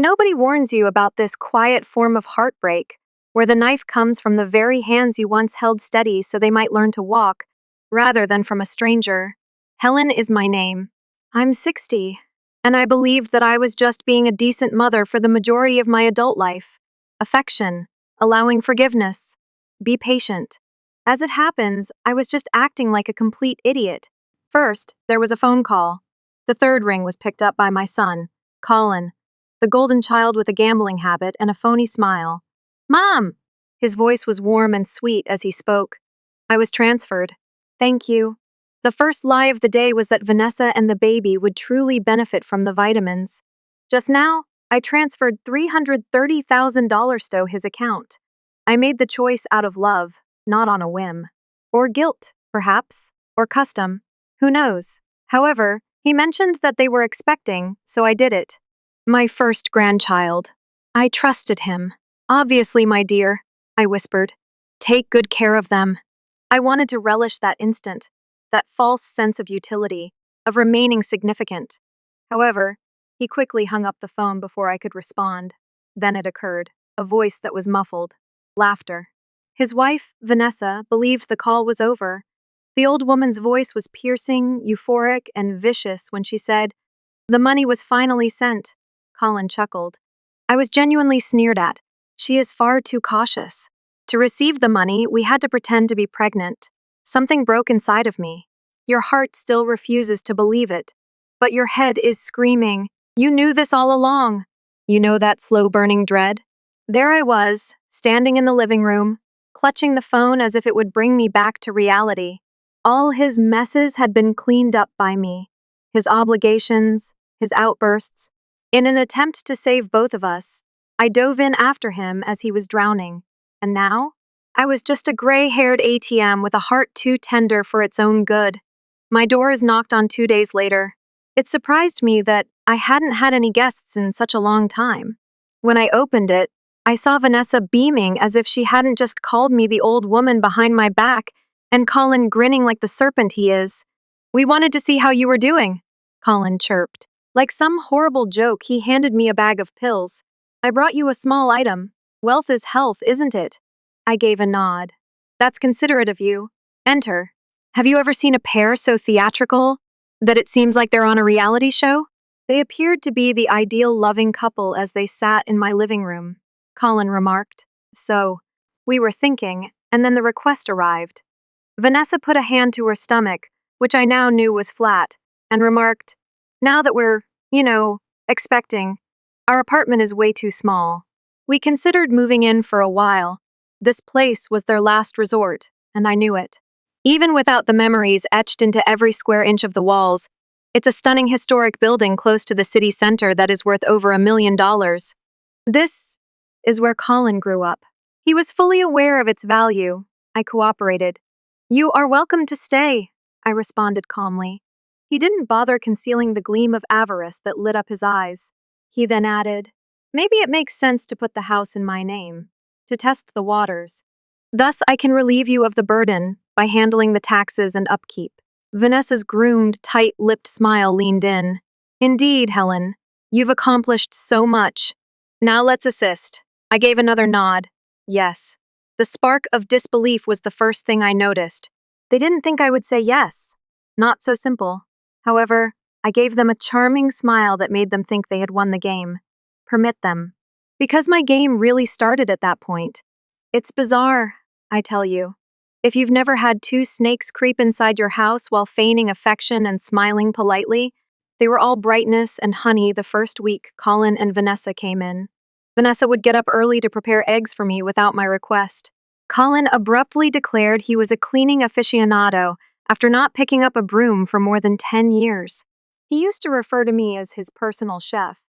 Nobody warns you about this quiet form of heartbreak, where the knife comes from the very hands you once held steady so they might learn to walk, rather than from a stranger. Helen is my name. I'm 60, and I believed that I was just being a decent mother for the majority of my adult life. Affection, allowing forgiveness. Be patient. As it happens, I was just acting like a complete idiot. First, there was a phone call. The third ring was picked up by my son, Colin, the golden child with a gambling habit and a phony smile. Mom! His voice was warm and sweet as he spoke. I was transferred. Thank you. The first lie of the day was that Vanessa and the baby would truly benefit from the vitamins. Just now, I transferred $330,000 to his account. I made the choice out of love, not on a whim. Or guilt, perhaps, or custom. Who knows? However, he mentioned that they were expecting, so I did it. My first grandchild. I trusted him. Obviously, my dear, I whispered. Take good care of them. I wanted to relish that instant, that false sense of utility, of remaining significant. However, he quickly hung up the phone before I could respond. Then it occurred, a voice that was muffled. Laughter. His wife, Vanessa, believed the call was over. The old woman's voice was piercing, euphoric, and vicious when she said, "The money was finally sent." Colin chuckled. I was genuinely sneered at. She is far too cautious. To receive the money, we had to pretend to be pregnant. Something broke inside of me. Your heart still refuses to believe it. But your head is screaming, "You knew this all along." You know that slow-burning dread? There I was, standing in the living room, clutching the phone as if it would bring me back to reality. All his messes had been cleaned up by me. His obligations, his outbursts. In an attempt to save both of us, I dove in after him as he was drowning. And now? I was just a gray-haired ATM with a heart too tender for its own good. My door is knocked on 2 days later. It surprised me that I hadn't had any guests in such a long time. When I opened it, I saw Vanessa beaming as if she hadn't just called me the old woman behind my back, and Colin grinning like the serpent he is. "We wanted to see how you were doing," Colin chirped. Like some horrible joke, he handed me a bag of pills. "I brought you a small item. Wealth is health, isn't it?" I gave a nod. "That's considerate of you. Enter." Have you ever seen a pair so theatrical that it seems like they're on a reality show? They appeared to be the ideal loving couple as they sat in my living room. Colin remarked. So, we were thinking, and then the request arrived. Vanessa put a hand to her stomach, which I now knew was flat, and remarked, "Now that we're, expecting, our apartment is way too small." We considered moving in for a while. This place was their last resort, and I knew it. Even without the memories etched into every square inch of the walls, it's a stunning historic building close to the city center that is worth over $1 million. This is where Colin grew up. He was fully aware of its value. I cooperated. "You are welcome to stay," I responded calmly. He didn't bother concealing the gleam of avarice that lit up his eyes. He then added, "Maybe it makes sense to put the house in my name, to test the waters. Thus I can relieve you of the burden by handling the taxes and upkeep." Vanessa's groomed, tight-lipped smile leaned in. "Indeed, Helen, you've accomplished so much. Now let's assist." I gave another nod. Yes. The spark of disbelief was the first thing I noticed. They didn't think I would say yes. Not so simple. However, I gave them a charming smile that made them think they had won the game. Permit them. Because my game really started at that point. It's bizarre, I tell you. If you've never had two snakes creep inside your house while feigning affection and smiling politely, they were all brightness and honey the first week Colin and Vanessa came in. Vanessa would get up early to prepare eggs for me without my request. Colin abruptly declared he was a cleaning aficionado after not picking up a broom for more than 10 years. He used to refer to me as his personal chef,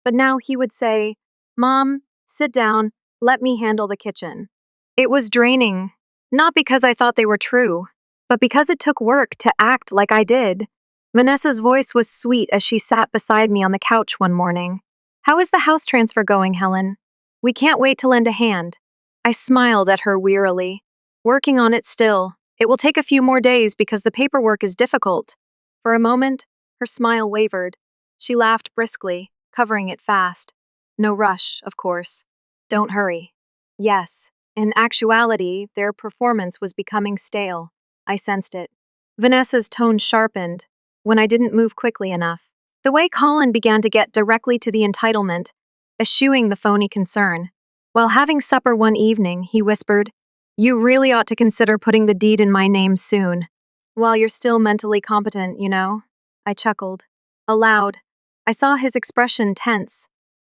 but now he would say, "Mom, sit down, let me handle the kitchen." It was draining, not because I thought they were true, but because it took work to act like I did. Vanessa's voice was sweet as she sat beside me on the couch one morning. "How is the house transfer going, Helen? We can't wait to lend a hand." I smiled at her wearily. "Working on it still. It will take a few more days because the paperwork is difficult." For a moment, her smile wavered. She laughed briskly, covering it fast. No rush, of course. Don't hurry. Yes, in actuality, their performance was becoming stale. I sensed it. Vanessa's tone sharpened when I didn't move quickly enough. The way Colin began to get directly to the entitlement, eschewing the phony concern. While having supper one evening, he whispered, "You really ought to consider putting the deed in my name soon. While you're still mentally competent, you know." I chuckled. Aloud, I saw his expression tense.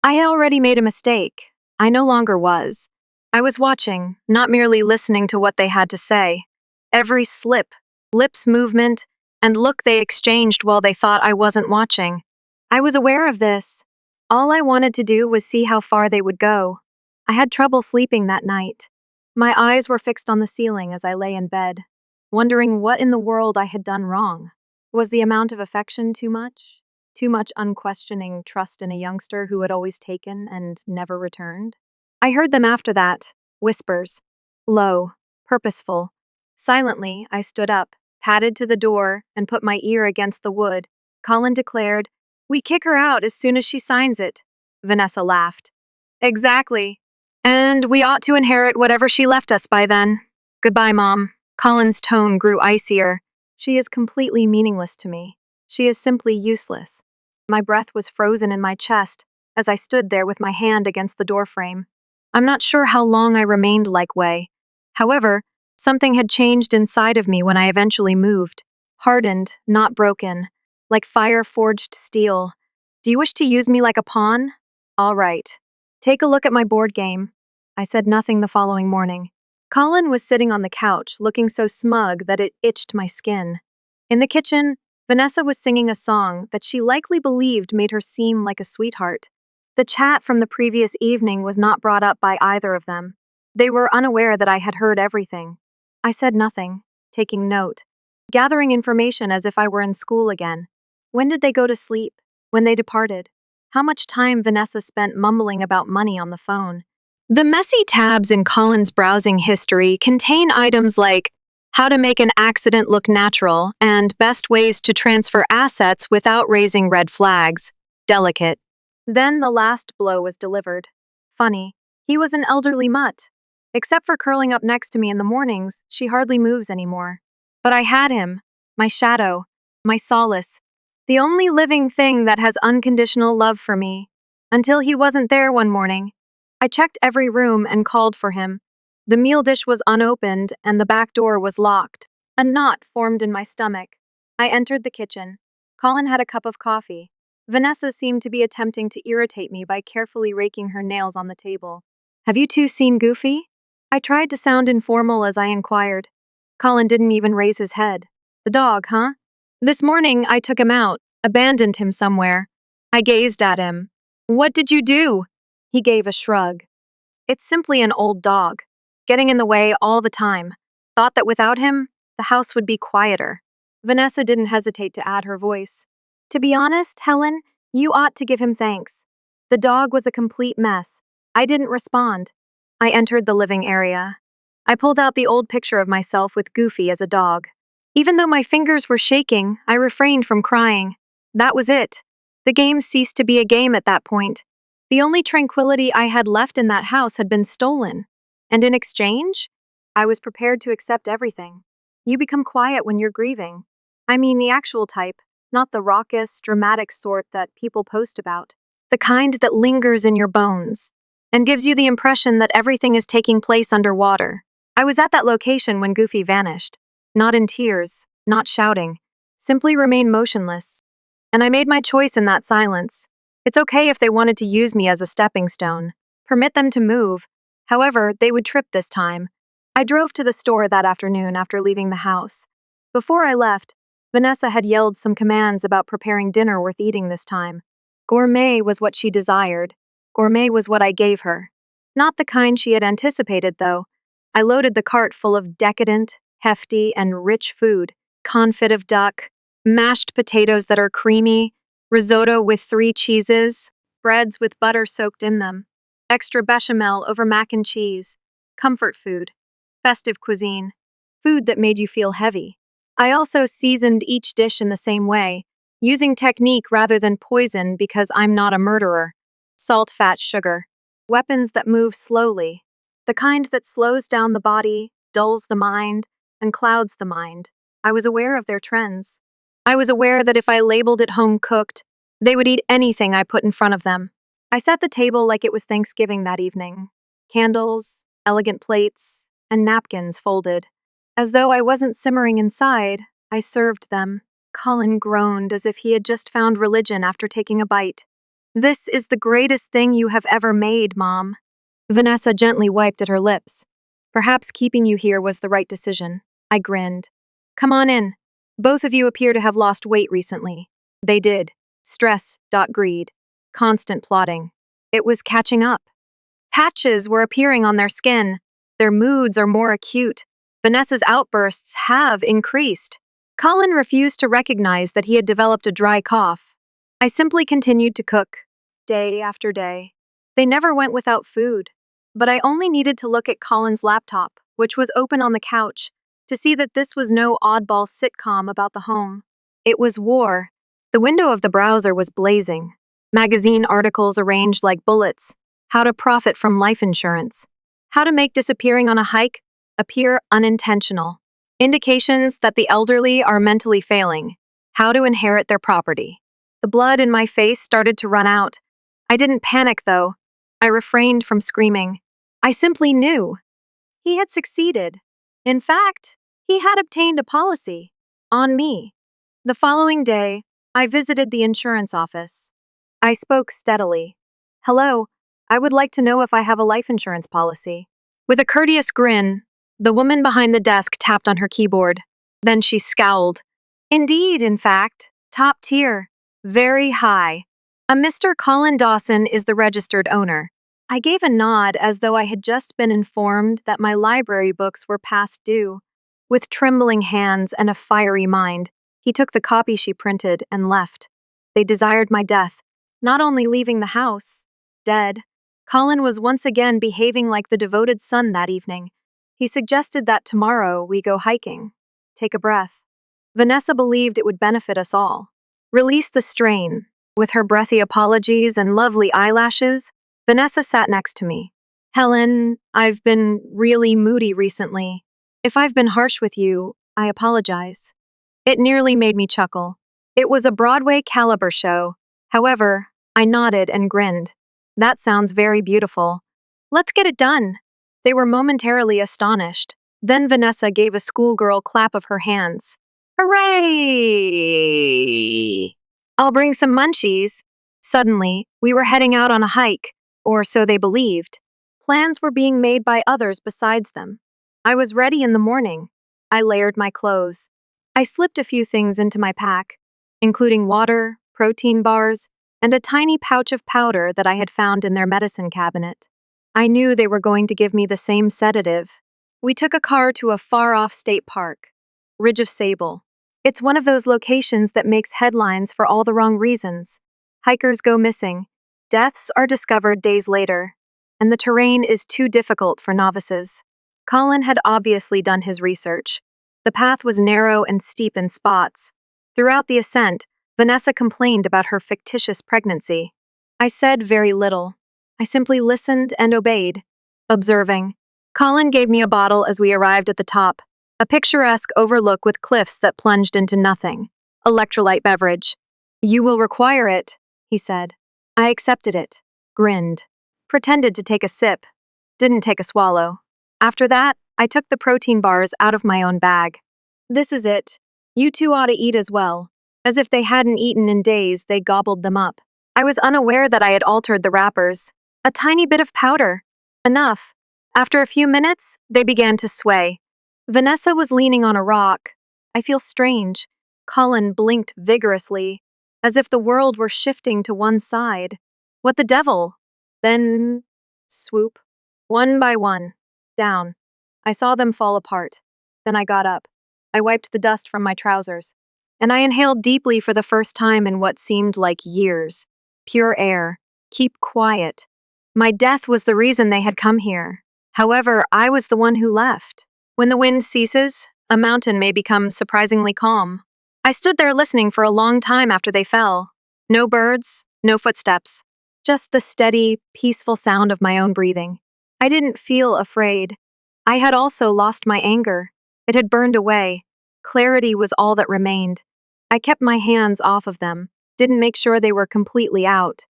I had already made a mistake. I no longer was. I was watching, not merely listening to what they had to say. Every slip, lips movement, and look they exchanged while they thought I wasn't watching. I was aware of this. All I wanted to do was see how far they would go. I had trouble sleeping that night. My eyes were fixed on the ceiling as I lay in bed, wondering what in the world I had done wrong. Was the amount of affection too much? Too much unquestioning trust in a youngster who had always taken and never returned? I heard them after that, whispers. Low, purposeful. Silently, I stood up, padded to the door, and put my ear against the wood. Colin declared, "We kick her out as soon as she signs it." Vanessa laughed. "Exactly. And we ought to inherit whatever she left us by then. Goodbye, Mom." Colin's tone grew icier. "She is completely meaningless to me. She is simply useless." My breath was frozen in my chest as I stood there with my hand against the doorframe. I'm not sure how long I remained like way. However, something had changed inside of me when I eventually moved. Hardened, not broken. Like fire-forged steel. "Do you wish to use me like a pawn? All right. Take a look at my board game." I said nothing the following morning. Colin was sitting on the couch, looking so smug that it itched my skin. In the kitchen, Vanessa was singing a song that she likely believed made her seem like a sweetheart. The chat from the previous evening was not brought up by either of them. They were unaware that I had heard everything. I said nothing, taking note, gathering information as if I were in school again. When did they go to sleep? When they departed? How much time Vanessa spent mumbling about money on the phone? The messy tabs in Colin's browsing history contain items like how to make an accident look natural and best ways to transfer assets without raising red flags. Delicate. Then the last blow was delivered. Funny, he was an elderly mutt. Except for curling up next to me in the mornings, she hardly moves anymore. But I had him, my shadow, my solace, the only living thing that has unconditional love for me. Until he wasn't there one morning. I checked every room and called for him. The meal dish was unopened and the back door was locked. A knot formed in my stomach. I entered the kitchen. Colin had a cup of coffee. Vanessa seemed to be attempting to irritate me by carefully raking her nails on the table. "Have you two seen Goofy?" I tried to sound informal as I inquired. Colin didn't even raise his head. "The dog, huh? This morning I took him out, abandoned him somewhere." I gazed at him. "What did you do?" He gave a shrug. "It's simply an old dog, getting in the way all the time. Thought that without him, the house would be quieter." Vanessa didn't hesitate to add her voice. "To be honest, Helen, you ought to give him thanks. The dog was a complete mess. I didn't respond." I entered the living area. I pulled out the old picture of myself with Goofy as a dog. Even though my fingers were shaking, I refrained from crying. That was it. The game ceased to be a game at that point. The only tranquility I had left in that house had been stolen. And in exchange, I was prepared to accept everything. You become quiet when you're grieving. I mean the actual type, not the raucous, dramatic sort that people post about. The kind that lingers in your bones and gives you the impression that everything is taking place underwater. I was at that location when Goofy vanished. Not in tears, not shouting, simply remained motionless. And I made my choice in that silence. It's okay if they wanted to use me as a stepping stone. Permit them to move. However, they would trip this time. I drove to the store that afternoon after leaving the house. Before I left, Vanessa had yelled some commands about preparing dinner worth eating this time. Gourmet was what she desired. Gourmet was what I gave her. Not the kind she had anticipated, though. I loaded the cart full of decadent, hefty, and rich food. Confit of duck, mashed potatoes that are creamy, risotto with 3 cheeses, breads with butter soaked in them, extra bechamel over mac and cheese, comfort food, festive cuisine, food that made you feel heavy. I also seasoned each dish in the same way, using technique rather than poison because I'm not a murderer. Salt, fat, sugar. Weapons that move slowly. The kind that slows down the body, dulls the mind, and clouds the mind. I was aware of their trends. I was aware that if I labeled it home cooked, they would eat anything I put in front of them. I set the table like it was Thanksgiving that evening. Candles, elegant plates, and napkins folded. As though I wasn't simmering inside, I served them. Colin groaned as if he had just found religion after taking a bite. This is the greatest thing you have ever made, Mom. Vanessa gently wiped at her lips. Perhaps keeping you here was the right decision. I grinned. Come on in. Both of you appear to have lost weight recently. They did. Stress, greed, constant plotting. It was catching up. Patches were appearing on their skin. Their moods are more acute. Vanessa's outbursts have increased. Colin refused to recognize that he had developed a dry cough. I simply continued to cook, day after day. They never went without food, but I only needed to look at Colin's laptop, which was open on the couch, to see that this was no oddball sitcom about the home. It was war. The window of the browser was blazing. Magazine articles arranged like bullets. How to profit from life insurance. How to make disappearing on a hike appear unintentional. Indications that the elderly are mentally failing. How to inherit their property. The blood in my face started to run out. I didn't panic, though. I refrained from screaming. I simply knew. He had succeeded. In fact, he had obtained a policy. On me. The following day, I visited the insurance office. I spoke steadily. Hello, I would like to know if I have a life insurance policy. With a courteous grin, the woman behind the desk tapped on her keyboard. Then she scowled. Indeed, in fact, top tier. Very high. A Mr. Colin Dawson is the registered owner. I gave a nod as though I had just been informed that my library books were past due. With trembling hands and a fiery mind, he took the copy she printed and left. They desired my death, not only leaving the house, dead. Colin was once again behaving like the devoted son that evening. He suggested that tomorrow we go hiking. Take a breath. Vanessa believed it would benefit us all. Release the strain. With her breathy apologies and lovely eyelashes, Vanessa sat next to me. Helen, I've been really moody recently. If I've been harsh with you, I apologize. It nearly made me chuckle. It was a Broadway caliber show. However, I nodded and grinned. That sounds very beautiful. Let's get it done. They were momentarily astonished. Then Vanessa gave a schoolgirl clap of her hands. Hooray! I'll bring some munchies. Suddenly, we were heading out on a hike, or so they believed. Plans were being made by others besides them. I was ready in the morning. I layered my clothes. I slipped a few things into my pack, including water, protein bars, and a tiny pouch of powder that I had found in their medicine cabinet. I knew they were going to give me the same sedative. We took a car to a far-off state park, Ridge of Sable. It's one of those locations that makes headlines for all the wrong reasons. Hikers go missing, deaths are discovered days later, and the terrain is too difficult for novices. Colin had obviously done his research. The path was narrow and steep in spots. Throughout the ascent, Vanessa complained about her fictitious pregnancy. I said very little. I simply listened and obeyed, observing. Colin gave me a bottle as we arrived at the top, a picturesque overlook with cliffs that plunged into nothing. Electrolyte beverage. You will require it, he said. I accepted it, grinned, pretended to take a sip, didn't take a swallow. After that, I took the protein bars out of my own bag. This is it. You two ought to eat as well. As if they hadn't eaten in days, they gobbled them up. I was unaware that I had altered the wrappers. A tiny bit of powder. Enough. After a few minutes, they began to sway. Vanessa was leaning on a rock. I feel strange. Colin blinked vigorously, as if the world were shifting to one side. What the devil? Then, swoop. One by one. Down. I saw them fall apart. Then I got up. I wiped the dust from my trousers. And I inhaled deeply for the first time in what seemed like years. Pure air. Keep quiet. My death was the reason they had come here. However, I was the one who left. When the wind ceases, a mountain may become surprisingly calm. I stood there listening for a long time after they fell. No birds, no footsteps. just the steady, peaceful sound of my own breathing. I didn't feel afraid. I had also lost my anger. It had burned away. Clarity was all that remained. I kept my hands off of them, didn't make sure they were completely out.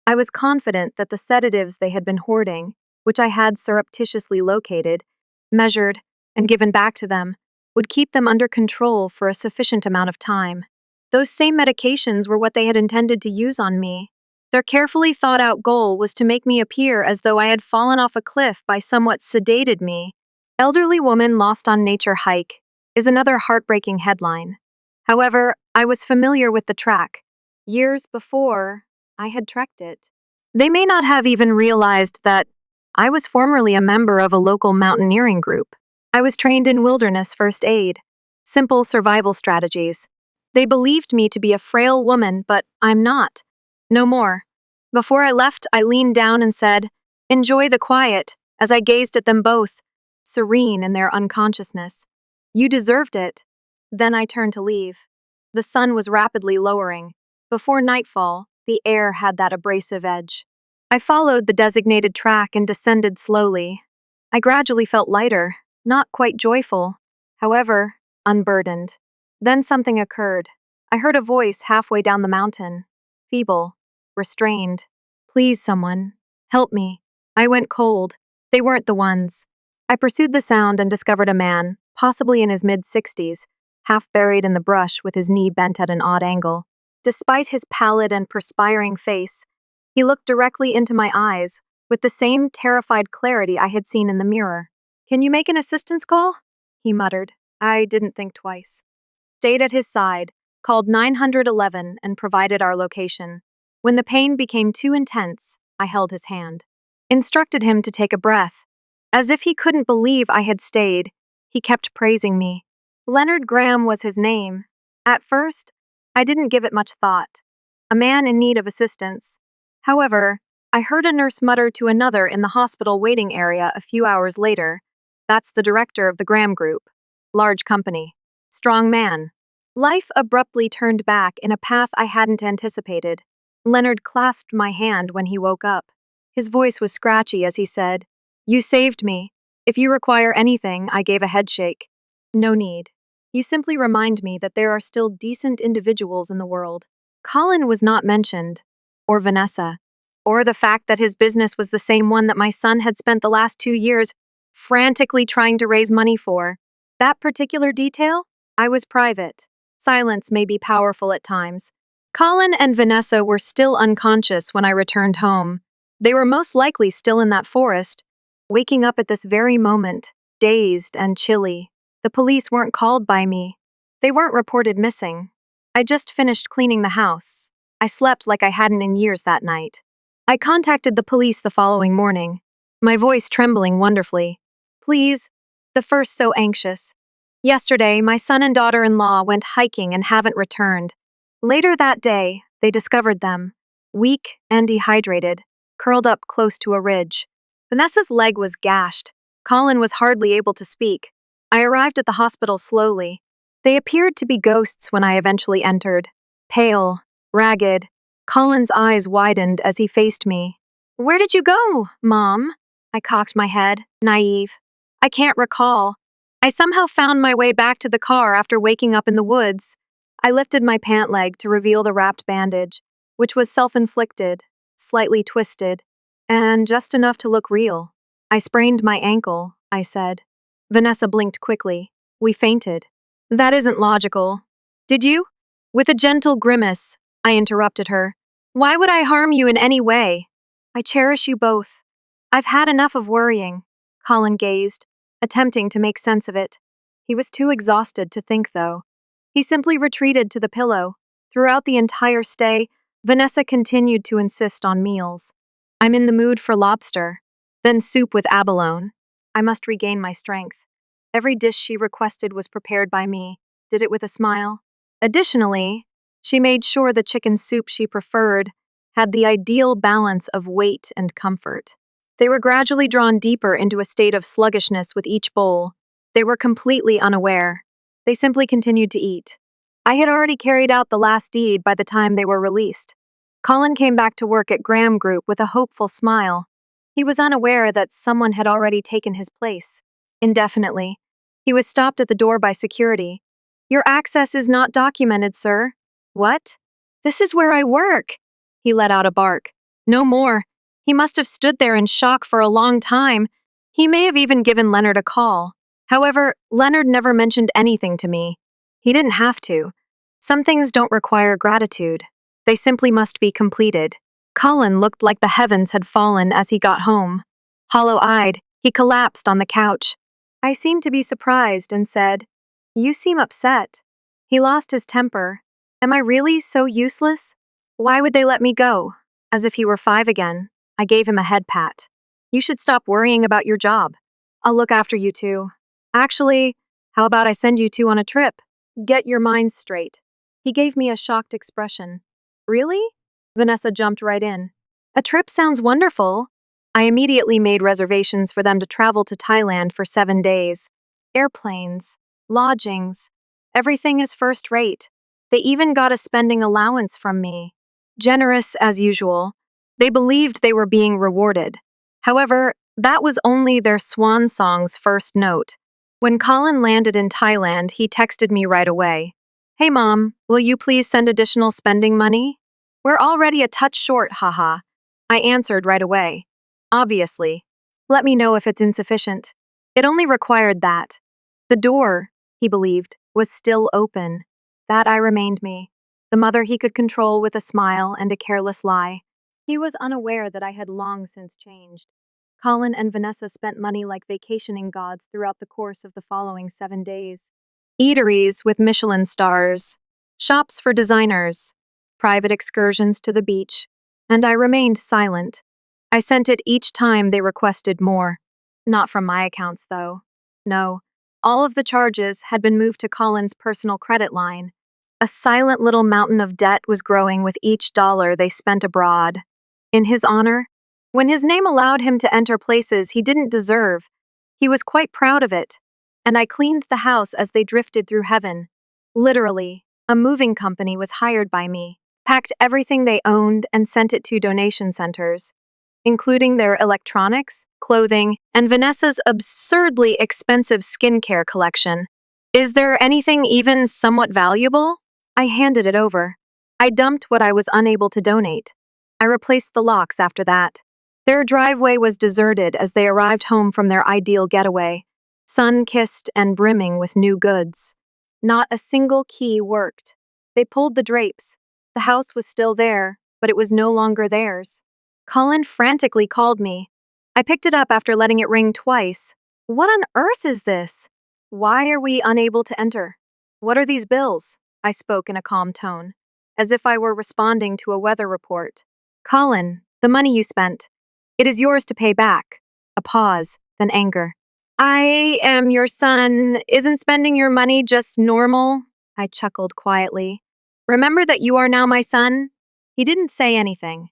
I was confident that the sedatives they had been hoarding, which I had surreptitiously located, measured, and given back to them, would keep them under control for a sufficient amount of time. Those same medications were what they had intended to use on me. Their carefully thought out goal was to make me appear as though I had fallen off a cliff by somewhat sedated me. Elderly woman lost on nature hike is another heartbreaking headline. However, I was familiar with the track. Years before, I had trekked it. They may not have even realized that I was formerly a member of a local mountaineering group. I was trained in wilderness first aid, simple survival strategies. They believed me to be a frail woman, but I'm not. No more. Before I left, I leaned down and said, "Enjoy the quiet," as I gazed at them both, serene in their unconsciousness. "You deserved it." Then I turned to leave. The sun was rapidly lowering. Before nightfall, the air had that abrasive edge. I followed the designated track and descended slowly. I gradually felt lighter, not quite joyful, however, unburdened. Then something occurred. I heard a voice halfway down the mountain, feeble, restrained. "Please, someone, help me." I went cold. They weren't the ones. I pursued the sound and discovered a man, possibly in his mid-60s, half buried in the brush with his knee bent at an odd angle. Despite his pallid and perspiring face, he looked directly into my eyes, with the same terrified clarity I had seen in the mirror. "Can you make an assistance call?" he muttered. I didn't think twice. Stayed at his side, called 911 and provided our location. When the pain became too intense, I held his hand. Instructed him to take a breath. As if he couldn't believe I had stayed, he kept praising me. Leonard Graham was his name. At first, I didn't give it much thought. A man in need of assistance. However, I heard a nurse mutter to another in the hospital waiting area a few hours later, "That's the director of the Graham Group. Large company. Strong man." Life abruptly turned back in a path I hadn't anticipated. Leonard clasped my hand when he woke up. His voice was scratchy as he said, "You saved me. If you require anything," I gave a headshake. "No need. You simply remind me that there are still decent individuals in the world." Colin was not mentioned, or Vanessa, or the fact that his business was the same one that my son had spent the last 2 years frantically trying to raise money for. That particular detail? I was private. Silence may be powerful at times. Colin and Vanessa were still unconscious when I returned home. They were most likely still in that forest, waking up at this very moment, dazed and chilly. The police weren't called by me. They weren't reported missing. I just finished cleaning the house. I slept like I hadn't in years that night. I contacted the police the following morning, my voice trembling wonderfully. "Please," the first so anxious. "Yesterday, my son and daughter-in-law went hiking and haven't returned. Later that day, they discovered them, weak and dehydrated, curled up close to a ridge. Vanessa's leg was gashed. Colin was hardly able to speak. I arrived at the hospital slowly. They appeared to be ghosts when I eventually entered. Pale, ragged. Colin's eyes widened as he faced me. "Where did you go, Mom?" I cocked my head, naive. "I can't recall. I somehow found my way back to the car after waking up in the woods." I lifted my pant leg to reveal the wrapped bandage, which was self-inflicted, slightly twisted, and just enough to look real. "I sprained my ankle," I said. Vanessa blinked quickly. "We fainted." "That isn't logical." "Did you?" With a gentle grimace, I interrupted her. "Why would I harm you in any way? I cherish you both." "I've had enough of worrying." Colin gazed, attempting to make sense of it. He was too exhausted to think, though. He simply retreated to the pillow. Throughout the entire stay, Vanessa continued to insist on meals. "I'm in the mood for lobster, then soup with abalone. I must regain my strength." Every dish she requested was prepared by me, did it with a smile. Additionally, she made sure the chicken soup she preferred had the ideal balance of weight and comfort. They were gradually drawn deeper into a state of sluggishness with each bowl. They were completely unaware. They simply continued to eat. I had already carried out the last deed by the time they were released. Colin came back to work at Graham Group with a hopeful smile. He was unaware that someone had already taken his place. Indefinitely. He was stopped at the door by security. Your access is not documented, sir. What? This is where I work. He let out a bark. No more. He must have stood there in shock for a long time. He may have even given Leonard a call. However, Leonard never mentioned anything to me. He didn't have to. Some things don't require gratitude. They simply must be completed. Colin looked like the heavens had fallen as he got home. Hollow-eyed, he collapsed on the couch. I seemed to be surprised and said, "You seem upset." He lost his temper. Am I really so useless? Why would they let me go? As if he were 5 again. I gave him a head pat. You should stop worrying about your job. I'll look after you two. Actually, how about I send you two on a trip? Get your minds straight. He gave me a shocked expression. Really? Vanessa jumped right in. A trip sounds wonderful. I immediately made reservations for them to travel to Thailand for 7 days. Airplanes, lodgings, everything is first rate. They even got a spending allowance from me. Generous as usual. They believed they were being rewarded. However, that was only their swan song's first note. When Colin landed in Thailand, he texted me right away. Hey mom, will you please send additional spending money? We're already a touch short, haha. I answered right away. Obviously. Let me know if it's insufficient. It only required that. The door, he believed, was still open. That I remained me. The mother he could control with a smile and a careless lie. He was unaware that I had long since changed. Colin and Vanessa spent money like vacationing gods throughout the course of the following 7 days. Eateries with Michelin stars, shops for designers, private excursions to the beach, and I remained silent. I sent it each time they requested more. Not from my accounts, though. No, all of the charges had been moved to Colin's personal credit line. A silent little mountain of debt was growing with each dollar they spent abroad. In his honor, when his name allowed him to enter places he didn't deserve, he was quite proud of it. And I cleaned the house as they drifted through heaven. Literally, a moving company was hired by me, packed everything they owned and sent it to donation centers, including their electronics, clothing, and Vanessa's absurdly expensive skincare collection. Is there anything even somewhat valuable? I handed it over. I dumped what I was unable to donate. I replaced the locks after that. Their driveway was deserted as they arrived home from their ideal getaway, sun-kissed and brimming with new goods. Not a single key worked. They pulled the drapes. The house was still there, but it was no longer theirs. Colin frantically called me. I picked it up after letting it ring twice. What on earth is this? Why are we unable to enter? What are these bills? I spoke in a calm tone, as if I were responding to a weather report. Colin, the money you spent. It is yours to pay back. A pause, then anger. I am your son. Isn't spending your money just normal? I chuckled quietly. Remember that you are now my son? He didn't say anything.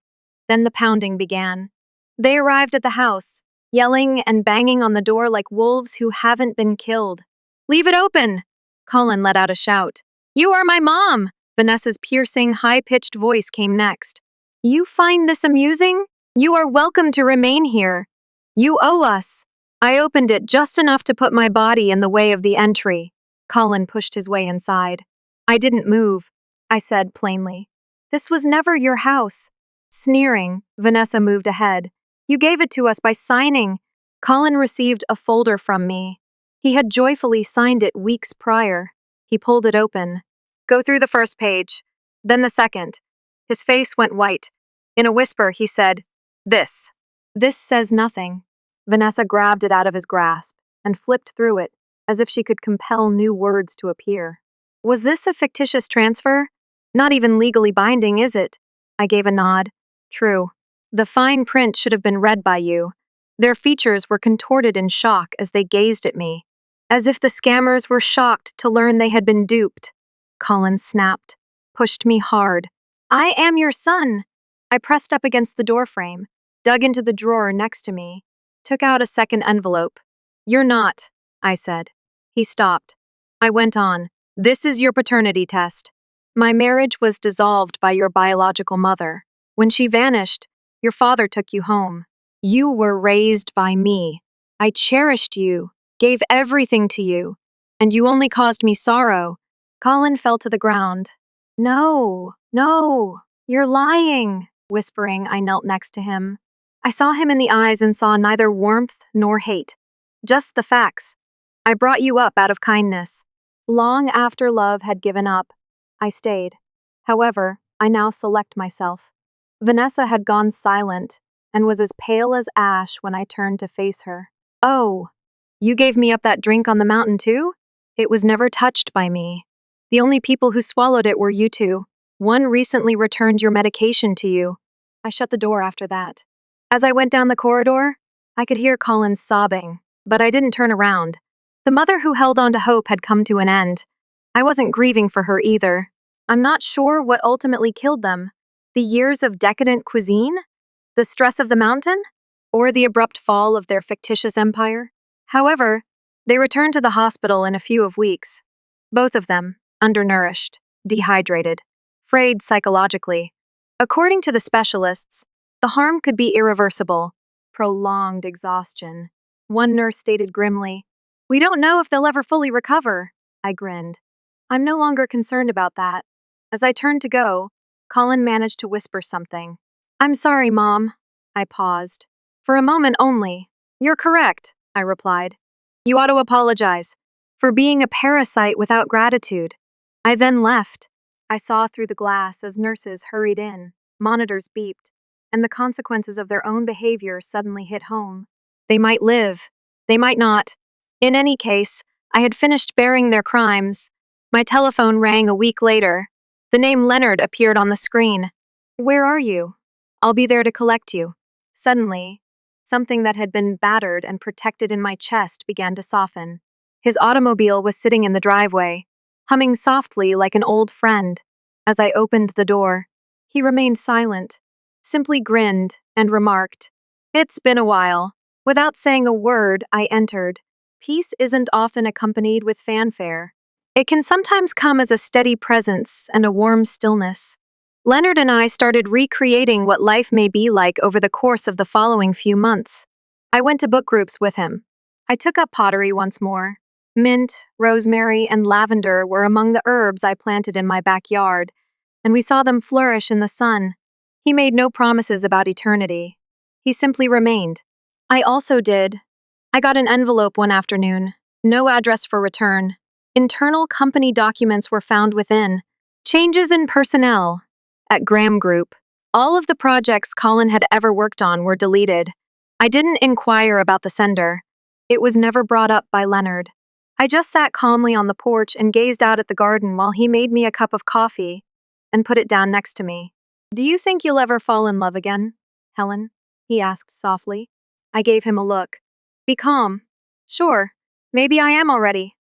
Then the pounding began. They arrived at the house, yelling and banging on the door like wolves who haven't been killed. Leave it open! Colin let out a shout. You are my mom! Vanessa's piercing, high-pitched voice came next. You find this amusing? You are welcome to remain here. You owe us. I opened it just enough to put my body in the way of the entry. Colin pushed his way inside. I didn't move, I said plainly. This was never your house. Sneering, Vanessa moved ahead. You gave it to us by signing. Colin received a folder from me. He had joyfully signed it weeks prior. He pulled it open. Go through the first page, then the second. His face went white. In a whisper, he said, This. This says nothing. Vanessa grabbed it out of his grasp and flipped through it, as if she could compel new words to appear. Was this a fictitious transfer? Not even legally binding, is it? I gave a nod. True. The fine print should have been read by you. Their features were contorted in shock as they gazed at me, as if the scammers were shocked to learn they had been duped. Colin snapped, pushed me hard. I am your son. I pressed up against the doorframe, dug into the drawer next to me, took out a second envelope. You're not, I said. He stopped. I went on. This is your paternity test. My marriage was dissolved by your biological mother. When she vanished, your father took you home. You were raised by me. I cherished you, gave everything to you, and you only caused me sorrow. Colin fell to the ground. No, no, you're lying, whispering. I knelt next to him. I saw him in the eyes and saw neither warmth nor hate, just the facts. I brought you up out of kindness. Long after love had given up, I stayed. However, I now select myself. Vanessa had gone silent and was as pale as ash when I turned to face her. Oh, you gave me up that drink on the mountain too? It was never touched by me. The only people who swallowed it were you two. One recently returned your medication to you. I shut the door after that. As I went down the corridor, I could hear Colin sobbing, but I didn't turn around. The mother who held on to hope had come to an end. I wasn't grieving for her either. I'm not sure what ultimately killed them. The years of decadent cuisine? The stress of the mountain? Or the abrupt fall of their fictitious empire? However, they returned to the hospital in a few of weeks. Both of them, undernourished, dehydrated, frayed psychologically. According to the specialists, the harm could be irreversible. Prolonged exhaustion. One nurse stated grimly, "We don't know if they'll ever fully recover." I grinned. I'm no longer concerned about that. As I turned to go, Colin managed to whisper something. "I'm sorry, Mom." I paused. "For a moment only." "You're correct," I replied. "You ought to apologize for being a parasite without gratitude." I then left. I saw through the glass as nurses hurried in, monitors beeped, and the consequences of their own behavior suddenly hit home. They might live. They might not. In any case, I had finished bearing their crimes. My telephone rang a week later. The name Leonard appeared on the screen. "Where are you?" "I'll be there to collect you." Suddenly, something that had been battered and protected in my chest began to soften. His automobile was sitting in the driveway, humming softly like an old friend. As I opened the door, he remained silent, simply grinned and remarked, "It's been a while." Without saying a word, I entered. Peace isn't often accompanied with fanfare. It can sometimes come as a steady presence and a warm stillness. Leonard and I started recreating what life may be like over the course of the following few months. I went to book groups with him. I took up pottery once more. Mint, rosemary, and lavender were among the herbs I planted in my backyard, and we saw them flourish in the sun. He made no promises about eternity. He simply remained. I also did. I got an envelope one afternoon. No address for return. Internal company documents were found within. Changes in personnel. At Graham Group, all of the projects Colin had ever worked on were deleted. I didn't inquire about the sender. It was never brought up by Leonard. I just sat calmly on the porch and gazed out at the garden while he made me a cup of coffee and put it down next to me. "Do you think you'll ever fall in love again, Helen?" he asked softly. I gave him a look. "Be calm." "Sure, maybe I am already.